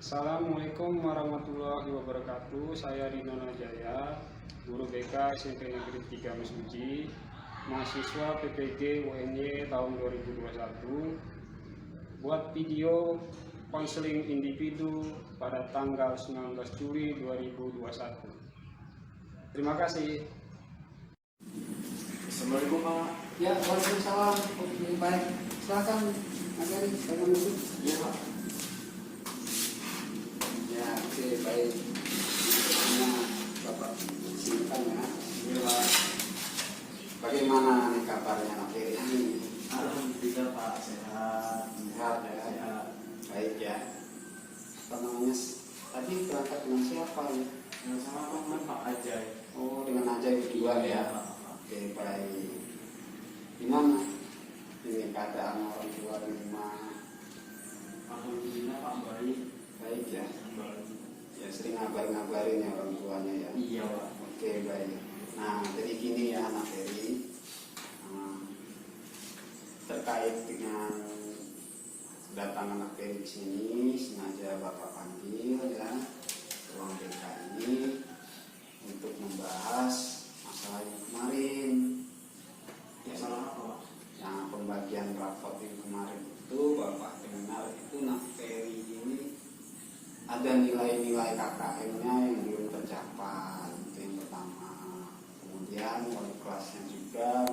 Assalamualaikum warahmatullahi wabarakatuh. Saya Rino Najaya, guru BK SMP Negeri 3 Mesuji, mahasiswa PPG UNY tahun 2021. Buat video konseling individu pada tanggal 19 Juli 2021. Terima kasih. Assalamualaikum Pak. Ya, waalaikumsalam. Oke, baik. Silakan, Agari, saya masuk. Iya Pak. Ya, oke, baik. Nah, Bapak simpan ya. Iya Pak. Bagaimana nih kabarnya akhir ini? Alhamdulillah Pak, sehat. Sehat ya. Sehat. Baik ya. Apa namanya? Tadi berangkat dengan siapa ya? Yang sama teman Pak Ajay. Oh, dengan Ajay berdua Iya, ya. Pak. Oke, baik. Gimana? Ini keadaan orang tua di rumah. Alhamdulillah Pak, baik. Baik ya. Baik. Ya, sering ngabarin ya orang tuanya ya. Iya Pak. Oke, baik. Nah, jadi gini ya anak Ferry, terkait dengan datang anak Ferry ke sini, sengaja Bapak panggil ya ruang BK ini untuk membahas masalah yang kemarin. Ya, Masalah apa Pak? yang pembagian rapot yang kemarin itu Bapak dengar itu anak Ferry ini ada nilai-nilai KKM-nya yang belum tercapai. Itu yang pertama. Kemudian wali kelasnya juga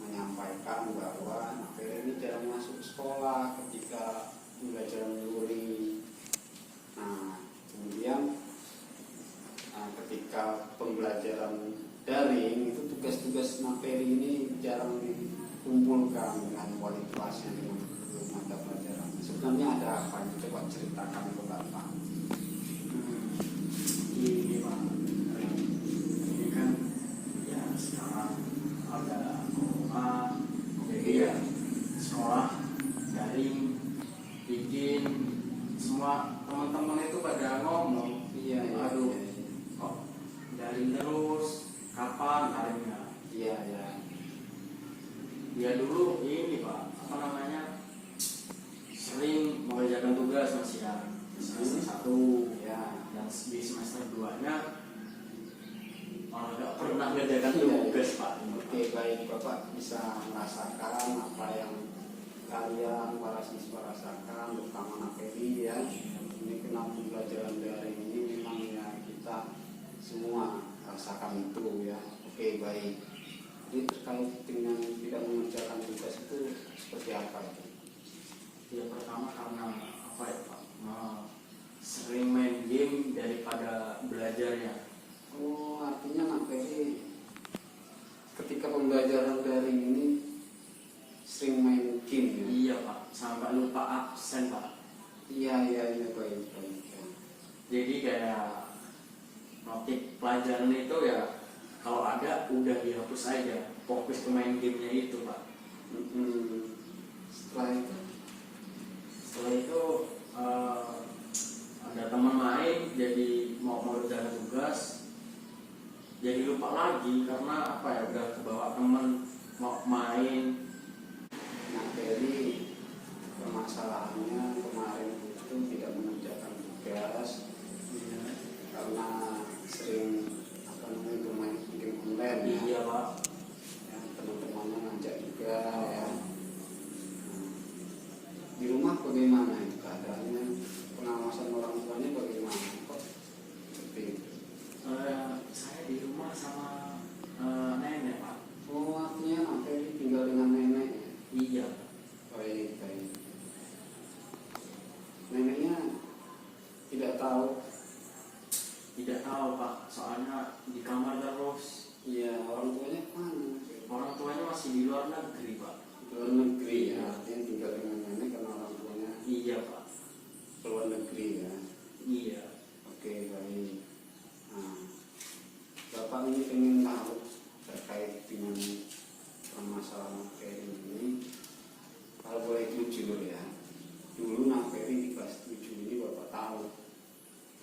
menyampaikan bahwa anak Ferry ini jarang masuk sekolah ketika pembelajaran luring. Nah, kemudian ketika pembelajaran daring itu tugas-tugas anak Ferry ini jarang dikumpulkan dengan wali kelasnya dengan mata pelajaran. Sebenarnya ada apa? Coba ceritakan ke Bapak. Ini Pak. Ini kan ya sekarang ada corona, jadi ya sekolah daring, bikin semua teman-teman itu pada ngomong, Iya, aduh, kok daring terus, kapan daringnya? Iya, ya. Ya dulu ini Pak, apa namanya, sering mengerjakan tugas masih ya semester 1 Ya. dan di semester 2 nya nggak pernah mengerjakan Iya, tugas iya. Pak. Oke, baik, Bapak bisa merasakan apa yang kalian para siswa rasakan, terutama anak Ferry ya. Ini kenapa pembelajaran daring ini memang ya kita semua rasakan itu ya. Oke, baik. Jadi terkait dengan tidak mengerjakan tugas itu seperti apa itu? Yang pertama karena apa ya Pak, sering main game daripada belajarnya. Oh, artinya anak Ferry ketika pembelajaran daring ini sering main game ya? Iya Pak, sampai lupa absen Pak. Iya, baik, baik. Jadi kayak notif pelajaran itu ya kalau ada udah dihapus aja, fokus ke main gamenya itu Pak. Setelah itu Ada teman main jadi mau mengerjakan tugas jadi lupa lagi karena apa ya udah kebawa teman mau main. nah Ferry permasalahannya kemarin itu tidak mengerjakan tugas karena sering bermain game online ya. Iya Pak. Ya, teman-temannya ngajak juga ya. Di rumah bagaimana itu keadaannya, pengawasan orang tuanya bagaimana kok seperti itu? Saya di rumah sama nenek Pak. Oh, artinya Nak Ferry tinggal dengan nenek ya? Iya. Baik, baik. Neneknya tidak tahu? Tidak tahu Pak, soalnya di kamar terus. Iya, orang tuanya mana? Orang tuanya masih di luar negeri Pak. Di luar negeri ya, artinya tinggal dengan nenek karena orang tuanya Iya Pak. ke luar negeri ya. Iya. Oke, baik. Nah, Bapak ini ingin tahu terkait dengan permasalahan Ferry ini. Kalau boleh jujur ya, dulu Nak Ferry di kelas 7 ini Bapak tahu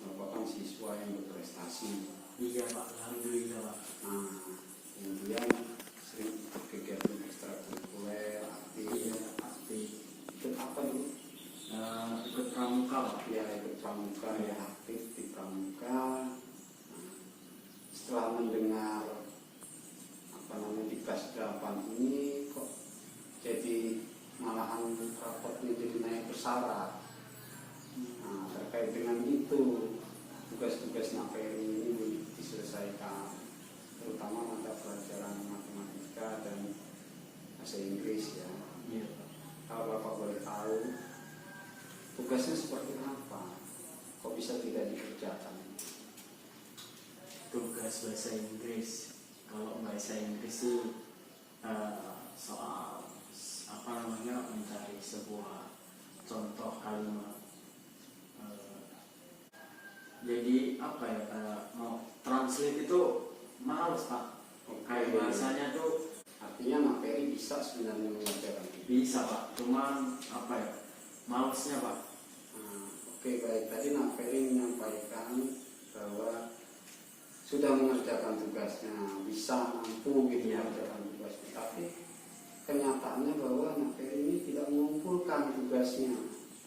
Bapak kan siswa yang berprestasi. Iya Pak, alhamdulillah Pak. Nah, kemudian sering ikut kegiatan ekstrakurikuler, aktif. Iya, aktif. Ikut apa dulu? Ikut pramuka Pak. Ya, ikut pramuka. mendengar di kelas 8 ini kok jadi malahan rapotnya jadi naik bersyarat. Nah, terkait dengan itu tugas-tugas Naperi ini belum diselesaikan, terutama mata pelajaran matematika dan bahasa Inggris ya. Iya. Kalau Bapak boleh tahu tugasnya seperti apa, kok bisa tidak dikerjakan? Tugas bahasa Inggris, kalau bahasa Inggris sih soal apa namanya, mencari sebuah contoh kalimat. Jadi apa ya, mau translate itu males Pak. Kayak bahasanya tuh Artinya Naperi bisa sebenarnya mengerjakan itu. bisa Pak, cuman apa ya, malesnya Pak. Nah, oke, baik, tadi Naperi menyampaikan bahwa sudah mengerjakan tugasnya, bisa mampu gitu Iya. mengerjakan tugasnya, tapi kenyataannya bahwa Naperi ini tidak mengumpulkan tugasnya.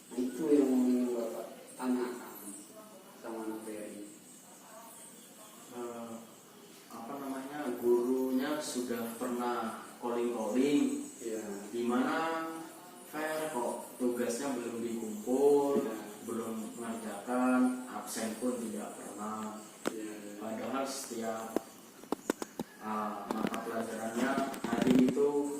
Nah, itu yang ingin Bapak tanyakan sama Naperi. Apa namanya, gurunya sudah pernah calling Ya, di mana fair kok tugasnya belum dikumpul, Ya. belum mengerjakan, absen pun tidak pernah. ya, Padahal setiap mata pelajarannya hari itu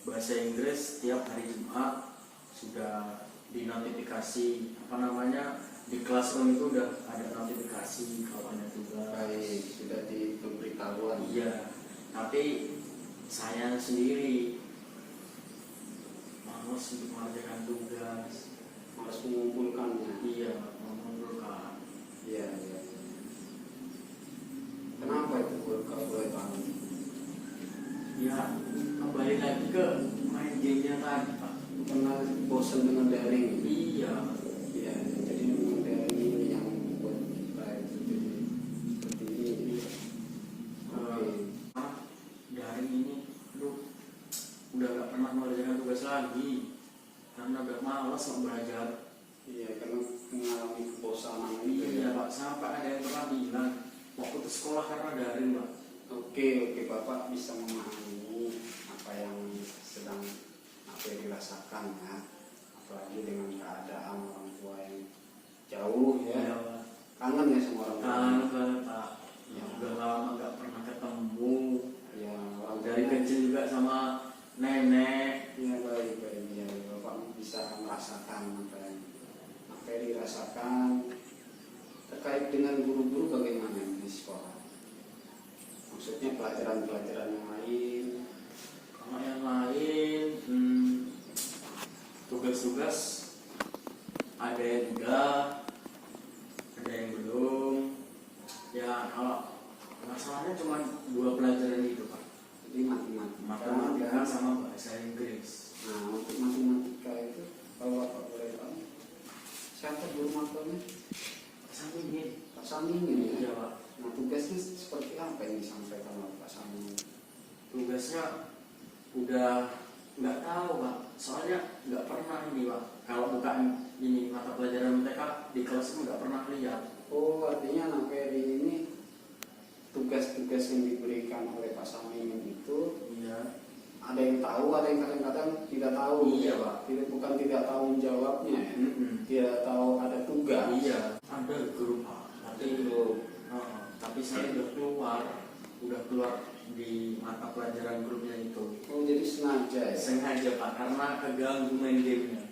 bahasa Inggris setiap hari Jumat sudah dinotifikasi, apa namanya, di classroom itu udah ada notifikasi kalau ada tugas. baik, sudah diberitahuan. Iya, tapi saya sendiri males untuk mengerjakan tugas. Harus mengumpulkannya. Iya, mengumpulkan. Iya, iya. Kenapa itu kalau boleh tahu? Ya, kembali lagi ke main gamenya tadi Pak. Karena bosan dengan daring. Iya, Iya, jadi memang daring ini yang membuat kita itu jadi seperti ini. Oke. daring ini, aduh, udah gak pernah mengerjakan tugas lagi karena udah malas mau belajar. Iya, karena mengalami kebosanan itu Iya ya. Pak, sampai ada yang pernah bilang mau putus sekolah karena daring Pak. Oke, Bapak bisa memahami apa yang sedang dirasakan ya, apalagi dengan keadaan orang tua yang jauh Iya ya, Pak. kangen ya sama orang tua. Kangen banget Pak. Ya. Udah lama gak pernah ketemu. Ya, orang Dari tua- kecil juga sama nenek. Ya, baik, baik, ya, Bapak bisa merasakan apa yang dirasakan. Terkait dengan guru-guru bagaimana di sekolah? Maksudnya pelajaran-pelajaran yang lain. Sama yang lain, tugas-tugas ada yang udah, ada yang belum. Ya kalau masalahnya cuma 2 pelajaran itu Pak, Jadi matematika sama bahasa Inggris. Nah, untuk matematika itu kalau Bapak boleh tahu, siapa guru matanya? Sama ini, Pak Samin iya ya. Pak. Nah, tugasnya seperti apa yang disampaikan oleh Pak Samin? Tugasnya udah nggak tahu Pak, soalnya nggak pernah ini Pak. Kalau bukan ini mata pelajaran MTK di kelas itu nggak pernah lihat. Oh, artinya Naperi ini tugas-tugas yang diberikan oleh Pak Samin itu Iya. ada yang tahu, ada yang kadang-kadang tidak tahu. Iya, Pak. Tidak, bukan tidak tahu jawabnya ya. Tidak tahu ada tugas. Iya, ada grup Pak. Tapi tapi saya udah keluar di mata pelajaran grupnya itu. Oh, jadi sengaja ya. Sengaja Pak, karena keganggu main gamenya.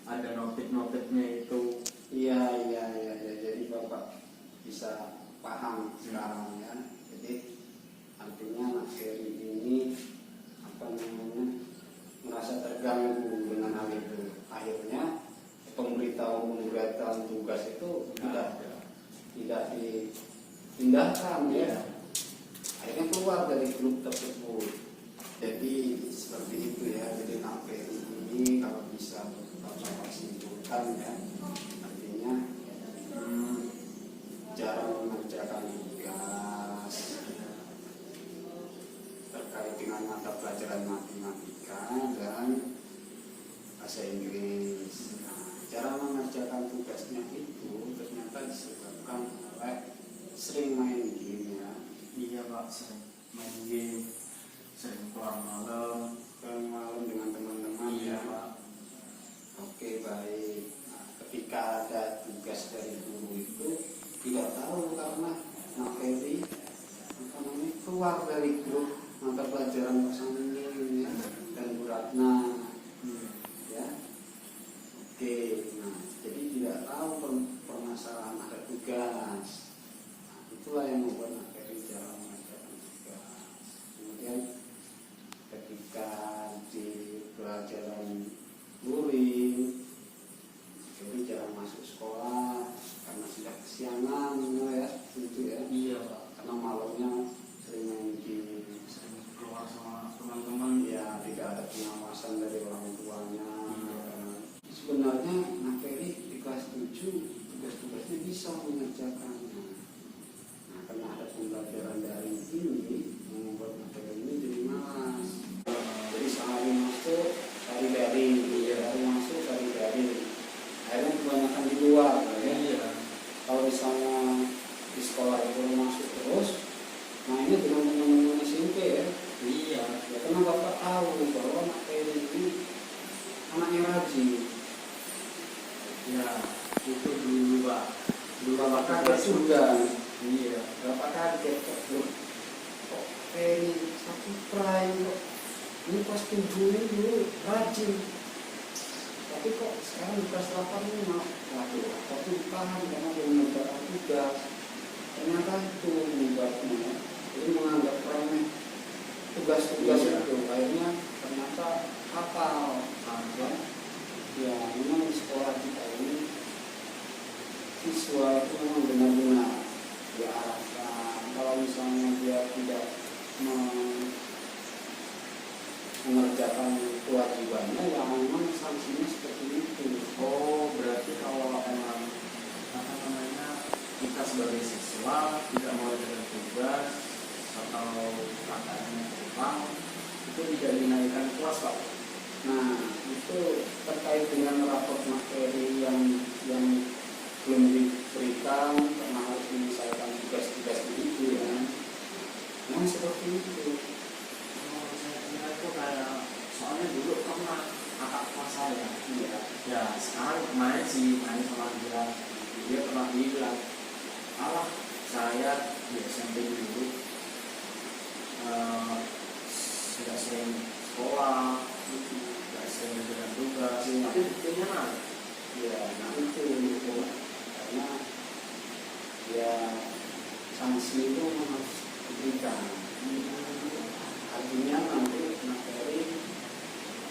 Ada notif-notifnya itu. Iya, iya, iya, iya. Jadi Bapak bisa paham sekarang ya. Jadi artinya Naperi ini apa namanya merasa terganggu dengan hal itu. Akhirnya pemberitahuan tugas itu tidak dipindahkan ya. Akhirnya keluar dari grup tersebut. Jadi seperti itu ya. Jadi Naperi ini kalau bisa Bapak simpulkan ya, artinya jarang mengerjakan tugas terkait dengan mata pelajaran matematika dan bahasa Inggris. Nah, cara mengerjakan tugasnya itu ternyata disebabkan oleh sering main game ya. Iya Pak, sering main game, sering keluar malam. malam dengan teman-teman Iya ya. Pak. Oke, baik. Nah, ketika ada tugas dari guru itu tidak tahu karena Nak Ferry apa namanya keluar dari grup mata pelajaran bersama ini ya, dan Bu Ratna ya. Oke, nah jadi tidak tahu permasalahan ada tugas. Nah, itulah yang membuat Nak Ferry jarang mengerjakan tugas. Kemudian ketika di pelajaran luring, jadi jarang masuk sekolah karena sudah kesiangan ya, gitu ya. Iya Pak. Karena malamnya sering main game, Sering keluar sama teman-teman. ya tidak ada pengawasan dari orang tuanya. Iya. Sebenarnya Nak Ferry di kelas 7 tugas-tugasnya bisa mengerjakannya. Nah, karena ada pembelajaran daring ini yang membuat Nak Ferry ini jadi malas. Jadi sehari masuk, hari daring, hari masuk, hari daring. Akhirnya kebanyakan di luar, ya. Iya. Kalau misalnya di sekolah itu masuk terus, mainnya dengan teman-teman SMP ya. Iya. Ya karena Bapak tahu bahwa Nak Ferry ini anaknya rajin. Ya, itu dulu Pak. Dulu Bapak Bapak kaget juga. Iya. Bapak kaget kok, loh, kok Ferry satu prime kok ini pas 7 ini dulu rajin, tapi kok sekarang di kelas 8 ini waduh, aku paham karena belum mengerjakan tugas. Ternyata itu menyebabnya, jadi menganggap remeh tugas-tugas Iya. itu. Akhirnya ternyata hafal ya. Ya memang di sekolah kita ini siswa itu memang benar-benar diarahkan. Kalau misalnya dia tidak mengerjakan kewajibannya, ya memang sanksinya seperti itu. Oh, berarti kalau emang apa namanya kita sebagai siswa tidak mengerjakan tugas atau kakaknya kurang, itu tidak dinaikkan kelas Pak. Nah itu terkait dengan raport materi yang belum diberikan karena harus menyelesaikan tugas-tugas itu ya. Nah seperti itu. Saya kira itu kayak soalnya dulu pernah kakak kelas saya. Iya. Ya sekarang kemarin sih main sama dia pernah bilang, alah saya di SMP dulu sudah sering sekolah, tidak sering mengerjakan tugas, tapi buktinya nah. Ya, nah itu karena ya sanksi itu memang harus diberikan. Artinya nanti materi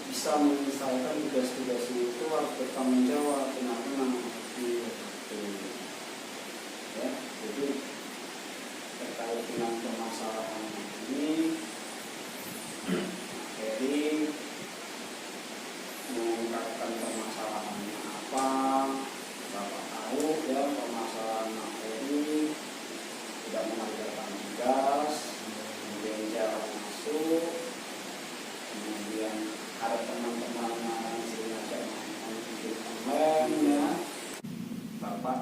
bisa menyelesaikan tugas-tugasnya itu harus bertanggung jawab. Kenapa menghadapi itu? Ya, jadi terkait dengan permasalahan ini, materi mengungkapkan permasalahannya apa, Bapak tahu ya permasalahan materi tidak mengerjakan tugas, kemudian jarang masuk, kemudian ada teman-teman yang sering ajak main online ya. Bapak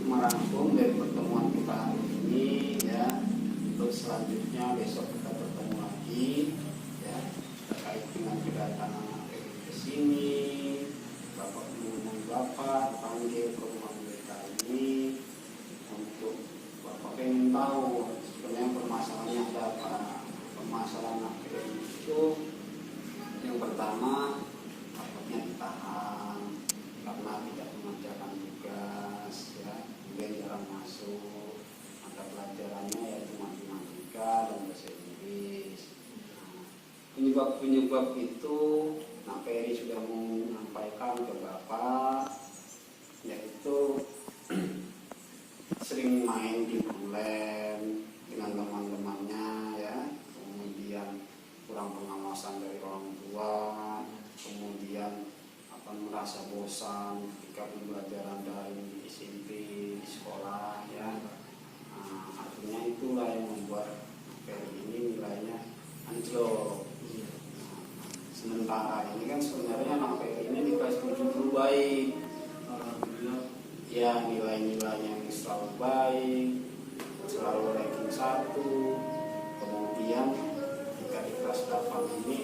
merangkum dari pertemuan kita hari ini ya, untuk selanjutnya besok kita bertemu lagi ya terkait dengan kedatangan materi ke sini. Bapak mengundang Bapak panggil ke rumah mereka ini untuk Bapak ingin tahu sebenarnya permasalahannya ada apa. Permasalahan materi itu yang pertama rapotnya ditahan karena tidak mengerjakan tugas ya, kemudian jarang masuk, mata pelajarannya yaitu matematika dan bahasa Inggris. Penyebab itu Nak Ferry sudah menyampaikan ke Bapak, yaitu sering main di online dengan teman-temannya ya, kemudian kurang pengawasan dari orang tua, kemudian merasa bosan ketika pembelajaran daring di SMP, di sekolah ya. Nah, artinya itulah yang membuat Ferry ini nilainya anjlok. Sementara ini kan sebenarnya anak Ferry ini di kelas 7 baik. Alhamdulillah. Ya nilai-nilainya yang selalu baik, selalu ranking 1 satu. Kemudian jika di kelas 8 ini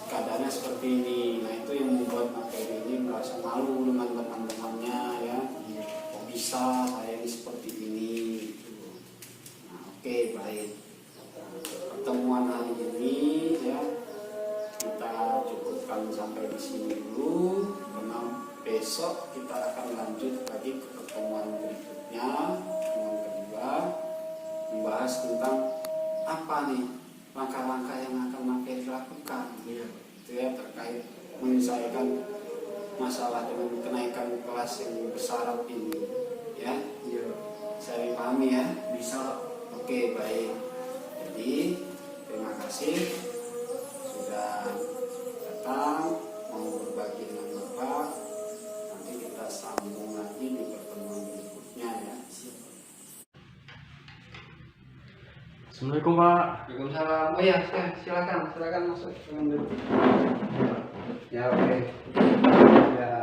keadaannya seperti ini, nah itu yang membuat materi ini merasa malu dengan teman-temannya ya. Kok bisa saya ini seperti ini gitu. Nah oke, baik. Pertemuan hari ini ya kita cukupkan sampai di sini dulu, karena besok kita akan lanjut lagi ke pertemuan berikutnya, pertemuan kedua, membahas tentang apa nih langkah-langkah yang akan materi lakukan itu ya, terkait menyelesaikan masalah dengan kenaikan kelas yang bersyarat ini ya. Saya dipahami ya, bisa. Oke, baik. Jadi terima kasih sudah datang mau berbagi dengan Bapak. Nanti kita sambung lagi di pertemuan berikutnya ya. Assalamualaikum Pak. Waalaikumsalam. Oh ya, silakan masuk. Ya, oke. Ya.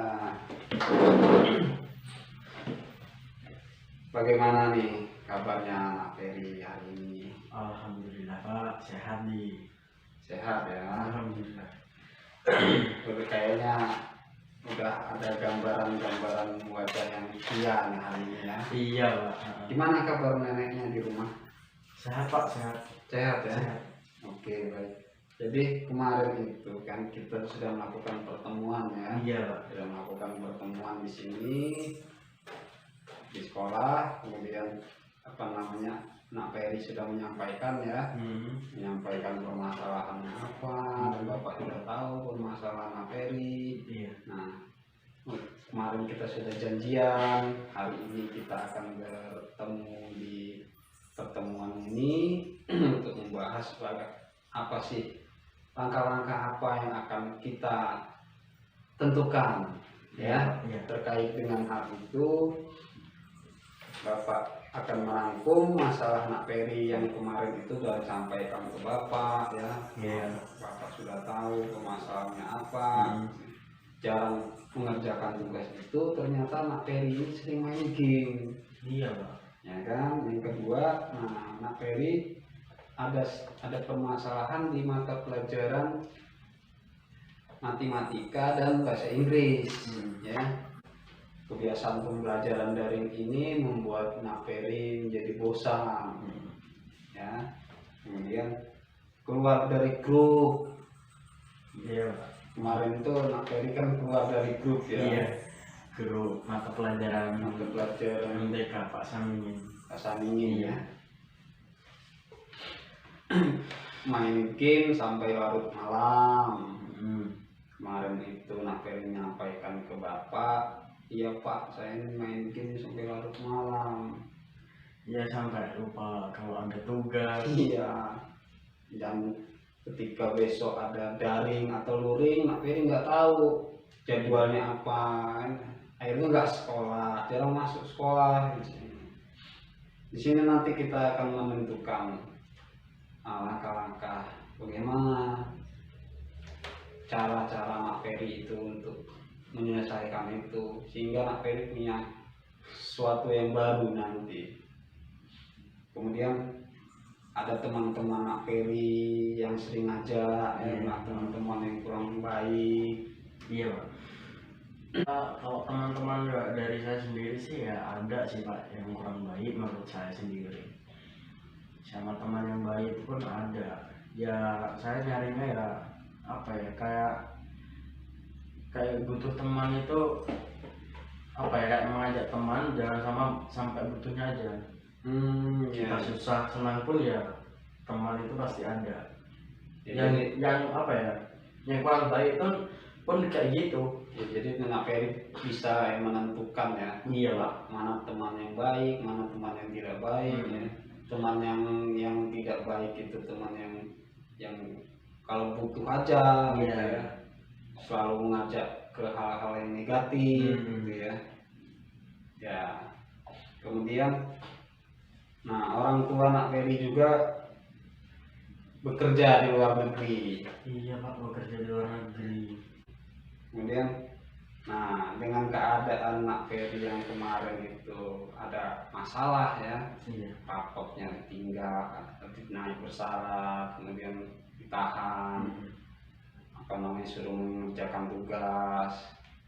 Bagaimana nih kabarnya Nak Ferry hari ini? Alhamdulillah Pak, sehat nih. Sehat ya. Alhamdulillah. Tapi kayaknya udah ada gambaran wajah yang ceria nih hari ini ya. Iya Pak. Gimana kabar neneknya di rumah? Sehat Pak, sehat. Sehat ya. Sehat. Oke, baik. Jadi kemarin itu kan kita sudah melakukan pertemuan ya. Iya Pak. Sudah melakukan pertemuan di sini di sekolah, kemudian Nak Ferry sudah menyampaikan ya, menyampaikan permasalahannya apa, dan Bapak sudah tahu permasalahan Nak Ferry. Iya. Nah, kemarin kita sudah janjian, hari ini kita akan bertemu di pertemuan ini untuk membahas apa sih langkah-langkah apa yang akan kita tentukan ya. Iya. Terkait dengan hal itu, Bapak akan merangkum masalah Nak Ferry yang kemarin itu sudah disampaikan ke Bapak ya. Iya. Bapak sudah tahu permasalahannya apa. Jarang mengerjakan tugas itu, ternyata Nak Ferry ini sering main game. Iya Pak. Ya kan. Yang kedua, Nak Ferry ada permasalahan di mata pelajaran matematika dan bahasa Inggris ya. Kebiasaan pembelajaran daring ini membuat Nak Ferry menjadi bosan ya. Kemudian keluar dari grup. Iya Pak. Kemarin tuh Nak Ferry kan keluar dari grup ya. Iya. Guru mata pelajaran Mata pelajaran MTK Pak Samingin. Samingin ya. Main game sampai larut malam. Kemarin itu Nak Ferry menyampaikan ke Bapak, iya Pak, saya ini main game sampai larut malam. Iya, sampai lupa kalau ada tugas. Iya. Dan ketika besok ada daring atau luring, Nak Ferry nggak tahu jadwalnya apa. Akhirnya nggak sekolah, jarang masuk sekolah. Di sini nanti kita akan menentukan langkah-langkah bagaimana cara-cara Nak Ferry itu untuk menyelesaikan itu, sehingga Nak Ferry punya sesuatu yang baru nanti. Kemudian ada teman-teman Nak Ferry yang sering ngajak, teman-teman yang kurang baik. Iya Pak. Kalau teman-teman dari saya sendiri sih ya ada sih Pak yang kurang baik menurut saya sendiri. Sama teman yang baik pun ada. Ya saya nyarinya ya apa ya, kayak butuh teman itu apa ya, kayak mengajak teman jangan sampai butuhnya aja. Kita susah senang pun ya teman itu pasti ada. Yang apa ya, yang kurang baik pun kayak gitu. Ya, jadi Nak Ferry bisa menentukan ya. Iya Pak. Mana teman yang baik, mana teman yang tidak baik ya. Teman yang tidak baik itu teman yang kalau butuh aja gitu ya, selalu mengajak ke hal-hal yang negatif gitu ya. Ya, kemudian orang tua Nak Ferry juga bekerja di luar negeri. Iya Pak, bekerja di luar negeri. Kemudian Nah, dengan keadaan Nak Ferry yang kemarin itu ada masalah ya, Iya. rapotnya ditinggal, naik bersyarat, kemudian ditahan, apa namanya, suruh mengerjakan tugas.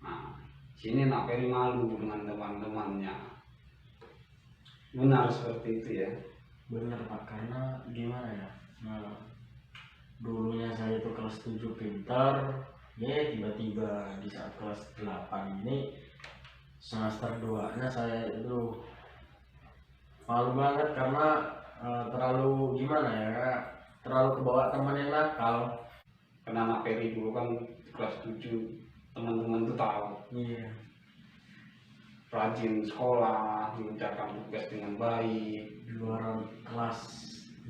Nah, sini Nak Ferry malu dengan teman-temannya. Benar seperti itu ya. Bener Pak, karena gimana ya, nah, dulunya saya itu kelas 7 pintar, ya tiba-tiba di saat kelas 8 ini semester 2 nya saya itu malu banget karena terlalu gimana ya, terlalu kebawa teman yang nakal. Karena Nak Ferry dulu kan kelas 7, teman-teman tuh tahu Iya. rajin sekolah, mengerjakan tugas dengan baik, Juara kelas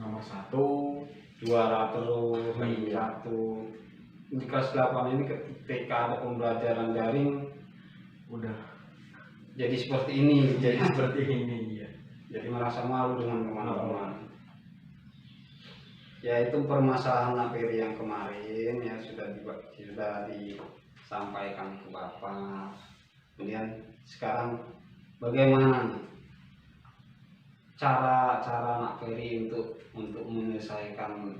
nomor 1. juara terus, ranking Iya. 1. Di kelas 8 ini ketika ada pembelajaran daring Udah jadi seperti ini, jadi seperti ini ya. jadi merasa malu dengan teman-teman. Ya itu permasalahan Nak Ferry yang kemarin ya sudah disampaikan ke Bapak. Kemudian sekarang bagaimana nih cara Nak Ferry untuk menyelesaikan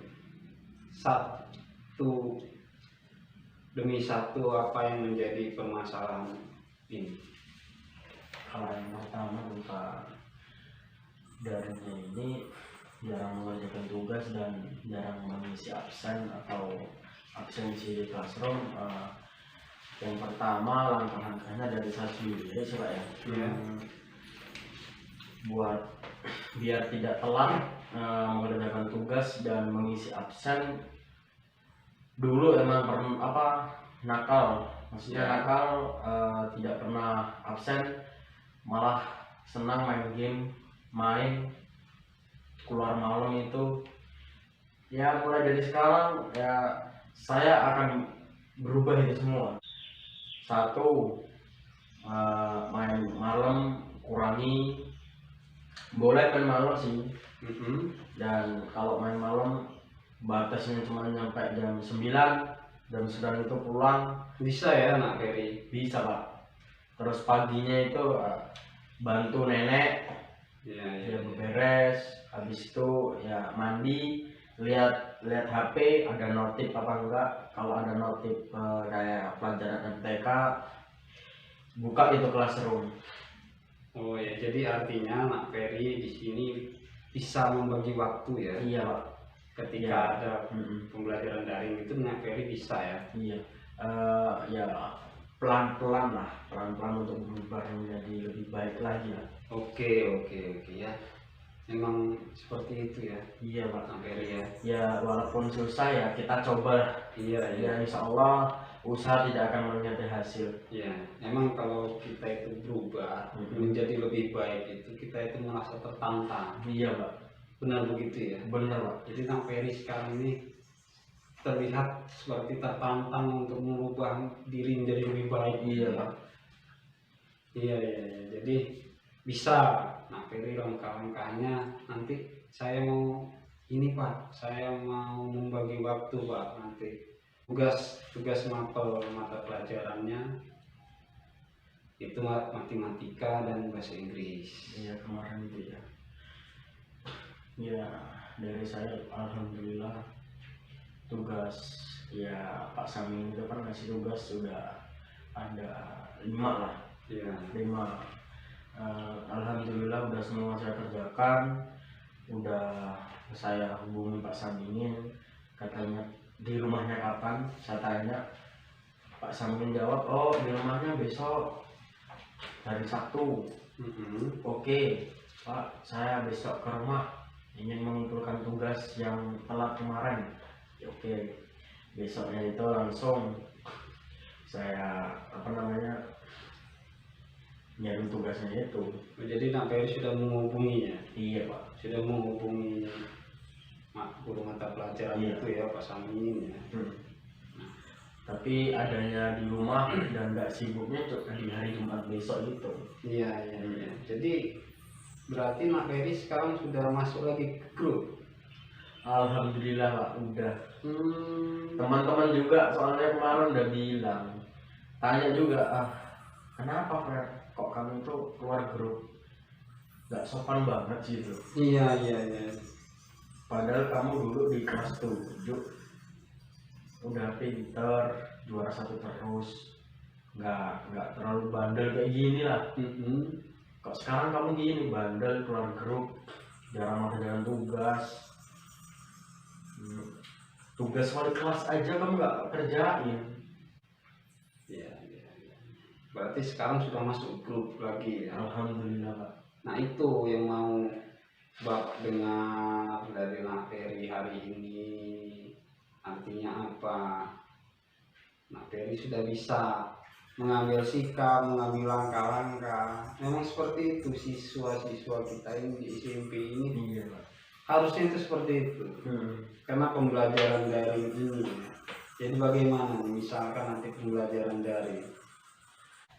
satu demi satu apa yang menjadi permasalahan ini? Kalau yang pertama tentang daringnya ini jarang mengerjakan tugas dan jarang mengisi absen atau absensi di classroom. Yang pertama langkah-langkahnya dari saya sendiri sih Pak ya. Iya. Buat biar tidak telat mengerjakan tugas dan mengisi absen, dulu emang nakal, maksudnya Ya. nakal, tidak pernah absen, malah senang main keluar malam itu. Ya mulai dari sekarang ya saya akan berubah itu semua. Satu, main malam kurangi, boleh main malam sih, dan kalau main malam batasnya cuma nyampe jam 9, jam 9 itu pulang. Bisa ya Nak Ferry? Bisa Pak. Terus paginya itu bantu nenek Ya, dia beberes, habis itu ya mandi, lihat HP ada notif apa enggak. Kalau ada notif kayak pelajaran MTK, buka itu classroom. Oh ya, jadi artinya Nak Ferry di sini bisa membagi waktu ya. Iya Pak. Ketika Iya. ada pembelajaran daring itu Nak Ferry bisa ya. Iya. Ya pelan-pelan untuk berubah menjadi lebih baik lagi lah. Oke ya. Memang seperti itu ya Iya Pak. Nak Ferry ya. Ya walaupun susah ya kita coba. Iya ya. Ya insya Allah usaha tidak akan mengkhianati hasil. Ya, memang kalau kita itu berubah menjadi lebih baik itu kita itu merasa tertantang. Iya Pak. Benar begitu ya. Bener Pak. Jadi Nak Ferry sekarang ini terlihat seperti tertantang untuk merubah diri menjadi lebih baik. Iya Pak. Iya. Jadi bisa Nak Ferry langkah-langkahnya nanti saya mau ini Pak, saya mau membagi waktu Pak nanti tugas mata pelajarannya itu matematika dan bahasa Inggris. Iya kemarin itu ya. Ya dari saya alhamdulillah tugas ya Pak Samin itu kan ngasih tugas sudah ada 5 lah. Iya. 5. Alhamdulillah udah semua saya kerjakan, udah saya hubungi Pak Samin, katanya di rumahnya kapan. Saya tanya, Pak Samin jawab, oh di rumahnya besok hari Sabtu. Oke Pak, saya besok ke rumah ingin mengumpulkan tugas yang telat kemarin. Ya, oke, besoknya itu langsung saya nyiapin tugasnya itu. Jadi Nak Ferry sudah menghubunginya. Iya Pak. Sudah menghubungi guru mata pelajaran Iya. itu ya Pak Samin ya. Tapi adanya di rumah dan nggak sibuknya di hari Jumat besok itu. Iya. Jadi berarti Nak Ferry sekarang sudah masuk lagi ke grup. Alhamdulillah Pak, udah. Teman-teman juga soalnya kemarin udah bilang, tanya juga, kenapa Fred, kok kamu itu keluar grup, nggak sopan banget gitu. Iya. Padahal kamu dulu di kelas 7 udah pinter, juara 1 terus, nggak terlalu bandel kayak gini lah. Kok sekarang kamu gini, bandel, keluar grup, jarang mengerjakan tugas. Tugas wali kelas aja kamu nggak kerjain. Iya. Berarti sekarang sudah masuk grup lagi ya. Alhamdulillah Pak. Nah itu yang mau Bapak dengar dari Nak Ferry hari ini, artinya apa? Nak Ferry sudah bisa mengambil sikap, mengambil langkah-langkah. Memang seperti itu siswa-siswa kita ini di SMP ini. Iya Pak. Harusnya itu seperti itu. Karena pembelajaran daring ini. Jadi bagaimana misalkan nanti pembelajaran daring?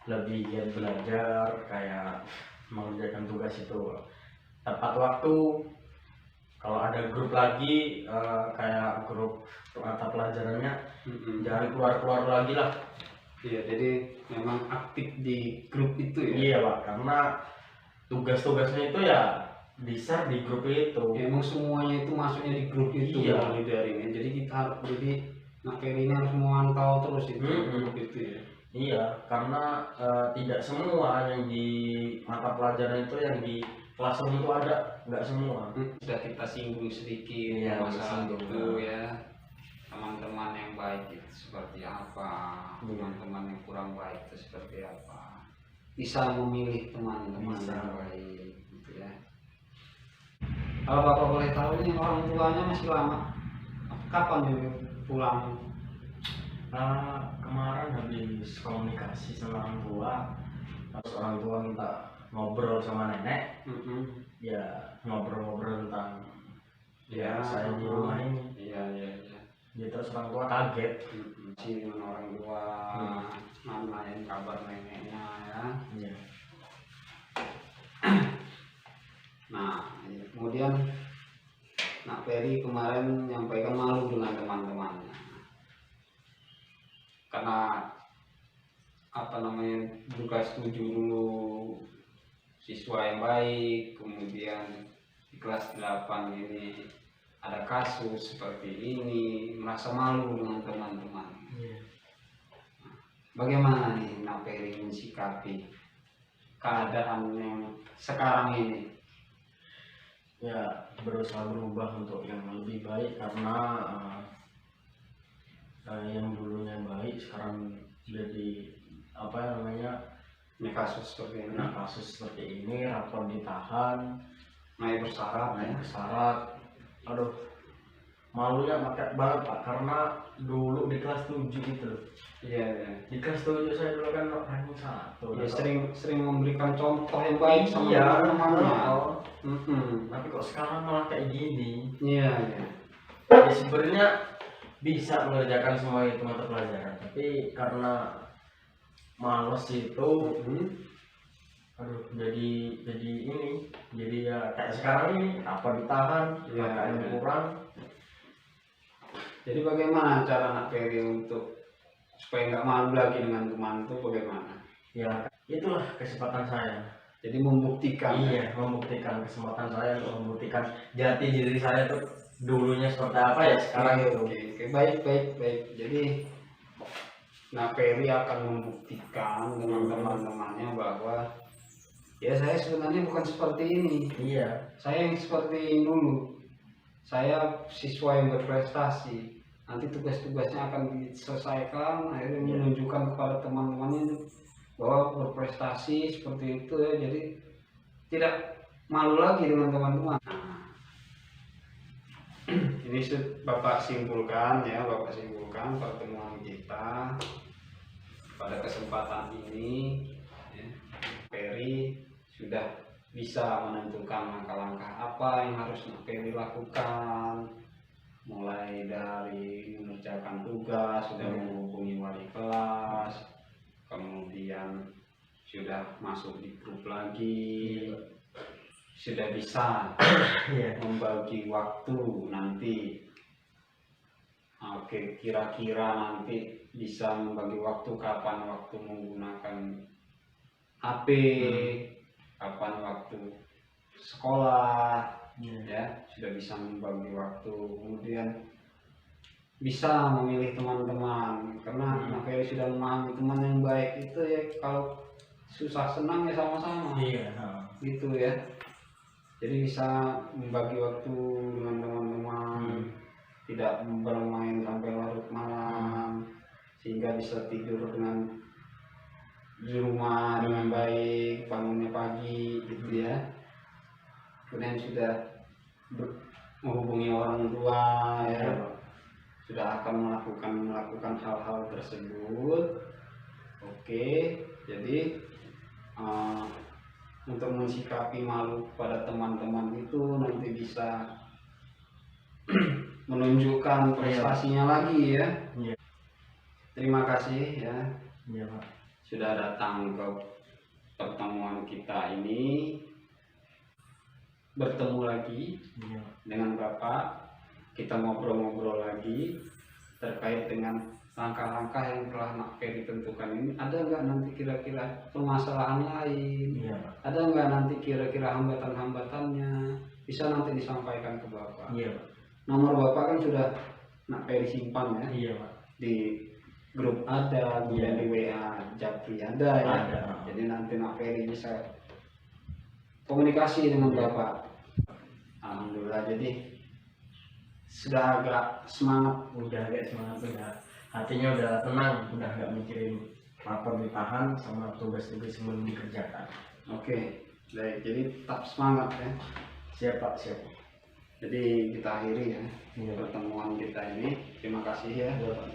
Lebih giat belajar, kayak mengerjakan tugas itu tepat waktu. Kalau ada grup lagi, kayak grup mata pelajarannya, jangan keluar lagi lah. Iya, jadi memang aktif di grup itu ya. Iya Pak, karena tugas-tugasnya itu ya di-share di grup itu. Ya, emang semuanya itu masuknya di grup itu. Iya. Kalau daring. Jadi kita Nak Ferry ini harus memantau terus itu grup itu ya. Iya, karena tidak semua yang di mata pelajaran itu yang di classroom itu ada, nggak semua. Sudah kita singgung sedikit Iya, masalah disinggung. itu ya. Teman-teman yang baik itu seperti apa, teman-teman yang kurang baik itu seperti apa. Bisa memilih teman-teman Bisa. yang baik gitu ya. Kalau Bapak boleh tahu nih, orang tuanya masih lama. Kapan dia pulang? Kemarin habis komunikasi sama orang tua, terus orang tua minta ngobrol sama nenek, ya ngobrol-ngobrol tentang Ya, saya di rumah ini. Iya. Ya, terus orang tua kaget. Si dengan orang tua, nanyain kabar neneknya ya. Iya. Nah, kemudian Nak Ferry kemarin menyampaikan malu dengan teman-temannya karena juga setuju dulu siswa yang baik, kemudian di kelas 8 ini ada kasus seperti ini, merasa malu dengan teman-teman. Iya. Bagaimana nih Nak Ferry mensikapi keadaan yang sekarang ini? Ya, berusaha berubah untuk yang lebih baik, karena yang dulunya baik sekarang jadi Ini kasus seperti ini, kasus seperti ini, rapor ditahan, naik bersyarat ya. syarat. Aduh, malunya banget Pak, karena dulu di kelas 7 gitu. Iya. Di kelas 7 saya dulu kan ranking 1. Ya, sering memberikan contoh yang baik sama Iya, teman-temannya. tapi kok sekarang malah kayak gini. Iya. Ya sebenarnya bisa mengerjakan semua itu mata pelajaran, tapi karena males itu, aduh, jadi ya kayak sekarang ini apa ditahan, KKN kurang. Jadi bagaimana cara Nak Ferry untuk supaya nggak malu lagi dengan teman itu bagaimana? Ya itulah kesempatan saya. Jadi membuktikan. Iya, membuktikan kesempatan saya untuk membuktikan jati diri saya tuh dulunya seperti apa ya sekarang itu. Oke. Baik. Jadi Nak Ferry akan membuktikan dengan teman-temannya bahwa ya saya sebenarnya bukan seperti ini. Iya. Saya yang seperti ini dulu. Saya siswa yang berprestasi. Nanti tugas-tugasnya akan diselesaikan, akhirnya menunjukkan kepada teman-temannya bahwa berprestasi seperti itu ya. Jadi tidak malu lagi dengan teman-teman. Nah, ini Bapak simpulkan pertemuan kita pada kesempatan ini ya, Ferry sudah bisa menentukan langkah-langkah apa yang harus Ferry lakukan, mulai dari mengerjakan tugas, sudah menghubungi wali kelas, kemudian sudah masuk di grup lagi, sudah bisa membagi waktu nanti Oke, kira-kira nanti bisa membagi waktu, kapan waktu menggunakan HP, kapan waktu sekolah, ya sudah bisa membagi waktu, kemudian bisa memilih teman-teman, karena Nak Ferry sudah memahami teman yang baik itu ya kalau susah senang ya sama-sama, gitu ya. Jadi bisa membagi waktu dengan teman-teman, tidak bermain sampai larut malam, sehingga bisa tidur di rumah dengan baik, bangunnya pagi, gitu ya. Kemudian sudah menghubungi orang tua, ya, sudah akan melakukan hal-hal tersebut. Oke, jadi untuk mensikapi malu pada teman-teman itu nanti bisa menunjukkan prestasinya lagi ya. Terima kasih ya, Pak. sudah datang ke pertemuan kita ini. Bertemu lagi dengan Bapak, kita ngobrol-ngobrol lagi terkait dengan langkah-langkah yang telah Nak Ferry tentukan ini. Ada nggak nanti kira-kira permasalahan lain? Ada nggak nanti kira-kira hambatan-hambatannya? Bisa nanti disampaikan ke Bapak. Nomor Bapak kan sudah Nak Ferry simpan ya. Di grup ada, kemudian di WA Japri ada ya. Jadi nanti Nak Ferry bisa komunikasi dengan Bapak. Alhamdulillah, jadi sudah agak semangat, udah hatinya udah tenang, udah nggak mikirin lapor ditahan sama tugas-tugas yang belum dikerjakan. Oke, baik, jadi tetap semangat ya. Siap Pak, siap. Jadi kita akhiri ya pertemuan kita ini. Terima kasih ya. Pak.